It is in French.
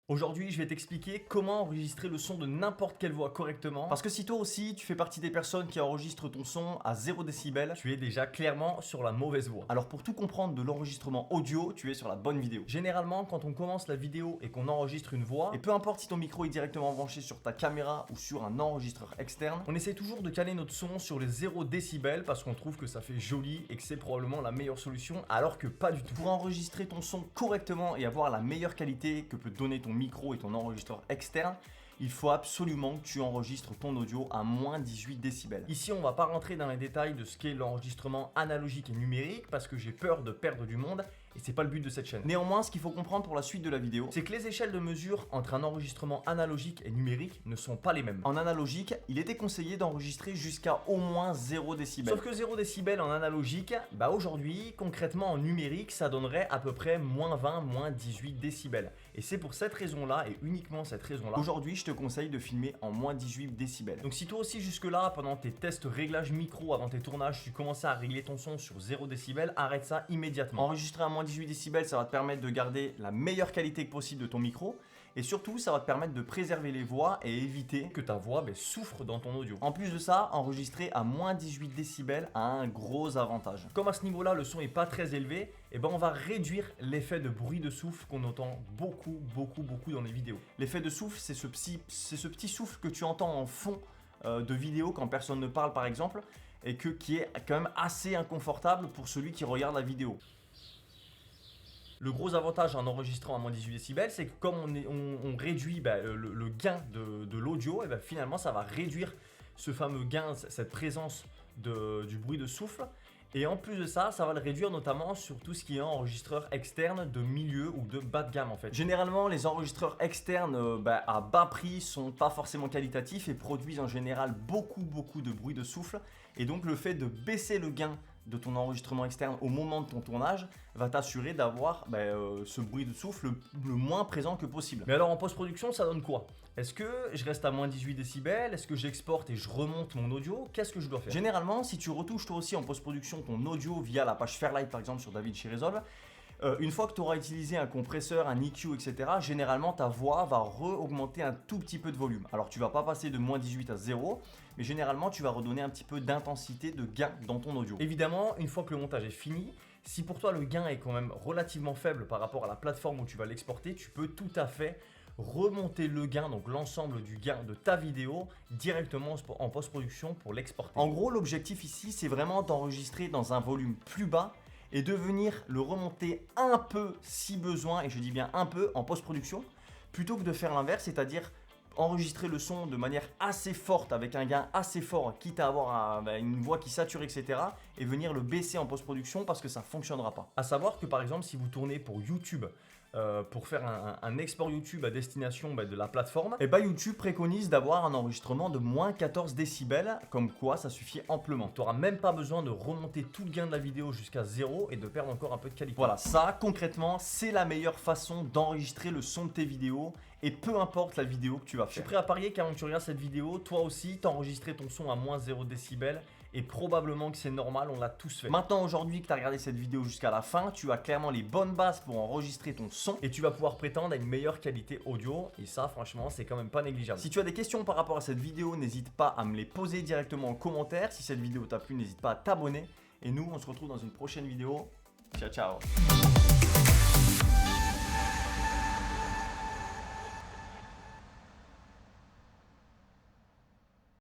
Aujourd'hui, je vais t'expliquer comment enregistrer le son de n'importe quelle voix correctement. Parce que si toi aussi, tu fais partie des personnes qui enregistrent ton son à 0 décibel, tu es déjà clairement sur la mauvaise voie. Alors pour tout comprendre de l'enregistrement audio, tu es sur la bonne vidéo. Généralement, quand on commence la vidéo et qu'on enregistre une voix, et peu importe si ton micro est directement branché sur ta caméra ou sur un enregistreur externe, on essaie toujours de caler notre son sur les 0 décibels parce qu'on trouve que ça fait joli et que c'est probablement la meilleure solution, alors que pas du tout. Pour enregistrer ton son correctement et avoir la meilleure qualité que peut donner ton micro et ton enregistreur externe, il faut absolument que tu enregistres ton audio à moins 18 décibels. Ici, on va pas rentrer dans les détails de ce qu'est l'enregistrement analogique et numérique parce que j'ai peur de perdre du monde et c'est pas le but de cette chaîne. Néanmoins, ce qu'il faut comprendre pour la suite de la vidéo, c'est que les échelles de mesure entre un enregistrement analogique et numérique ne sont pas les mêmes. En analogique, il était conseillé d'enregistrer jusqu'à au moins 0 décibels. Sauf que 0 décibels en analogique, aujourd'hui, concrètement en numérique, ça donnerait à peu près moins 20, moins 18 décibels. Et c'est pour cette raison-là et uniquement cette raison-là, aujourd'hui, je te conseille de filmer en moins 18 décibels. Donc si toi aussi jusque-là, pendant tes tests réglages micro, avant tes tournages, tu commençais à régler ton son sur 0 décibels, arrête ça immédiatement. Enregistrer à moins 18 décibels, ça va te permettre de garder la meilleure qualité possible de ton micro et surtout, ça va te permettre de préserver les voix et éviter que ta voix souffre dans ton audio. En plus de ça, enregistrer à moins 18 décibels a un gros avantage. Comme à ce niveau-là, le son est pas très élevé, on va réduire l'effet de bruit de souffle qu'on entend beaucoup dans les vidéos. L'effet de souffle, c'est ce petit souffle que tu entends en fond de vidéo quand personne ne parle par exemple et qui est quand même assez inconfortable pour celui qui regarde la vidéo. Le gros avantage en enregistrant à moins 18 décibels, c'est que comme on réduit le gain de l'audio, finalement ça va réduire ce fameux gain, cette présence du bruit de souffle. Et en plus de ça, ça va le réduire notamment sur tout ce qui est enregistreur externe de milieu ou de bas de gamme en fait. Généralement, les enregistreurs externes à bas prix sont pas forcément qualitatifs et produisent en général beaucoup de bruit de souffle. Et donc le fait de baisser le gain de ton enregistrement externe au moment de ton tournage va t'assurer d'avoir ce bruit de souffle le moins présent que possible. Mais alors en post-production, ça donne quoi? Est-ce que je reste à moins 18 décibels? Est-ce que j'exporte et je remonte mon audio? Qu'est-ce que je dois faire? Généralement, si tu retouches toi aussi en post-production ton audio via la page Fairlight par exemple sur DaVinci Resolve, une fois que tu auras utilisé un compresseur, un EQ, etc., généralement ta voix va augmenter un tout petit peu de volume. Alors tu vas pas passer de moins 18 à 0, mais généralement tu vas redonner un petit peu d'intensité, de gain dans ton audio. Évidemment, une fois que le montage est fini, si pour toi le gain est quand même relativement faible par rapport à la plateforme où tu vas l'exporter, tu peux tout à fait remonter le gain, donc l'ensemble du gain de ta vidéo directement en post-production pour l'exporter. En gros, l'objectif ici, c'est vraiment d'enregistrer dans un volume plus bas et de venir le remonter un peu si besoin, et je dis bien un peu en post-production, plutôt que de faire l'inverse, c'est-à-dire enregistrer le son de manière assez forte avec un gain assez fort, quitte à avoir une voix qui sature, etc. et venir le baisser en post-production parce que ça ne fonctionnera pas. À savoir que par exemple, si vous tournez pour YouTube, pour faire un export YouTube à destination de la plateforme, YouTube préconise d'avoir un enregistrement de moins 14 décibels, comme quoi ça suffit amplement. Tu n'auras même pas besoin de remonter tout le gain de la vidéo jusqu'à 0 et de perdre encore un peu de qualité. Voilà, ça concrètement, c'est la meilleure façon d'enregistrer le son de tes vidéos et peu importe la vidéo que tu vas faire. Je suis prêt à parier qu'avant que tu regardes cette vidéo, toi aussi, tu as enregistré ton son à moins 0 décibels et probablement que c'est normal, on l'a tous fait. Maintenant, aujourd'hui que tu as regardé cette vidéo jusqu'à la fin, tu as clairement les bonnes bases pour enregistrer ton son et tu vas pouvoir prétendre à une meilleure qualité audio et ça, franchement, c'est quand même pas négligeable. Si tu as des questions par rapport à cette vidéo, n'hésite pas à me les poser directement en commentaire. Si cette vidéo t'a plu, n'hésite pas à t'abonner et nous, on se retrouve dans une prochaine vidéo. Ciao, ciao!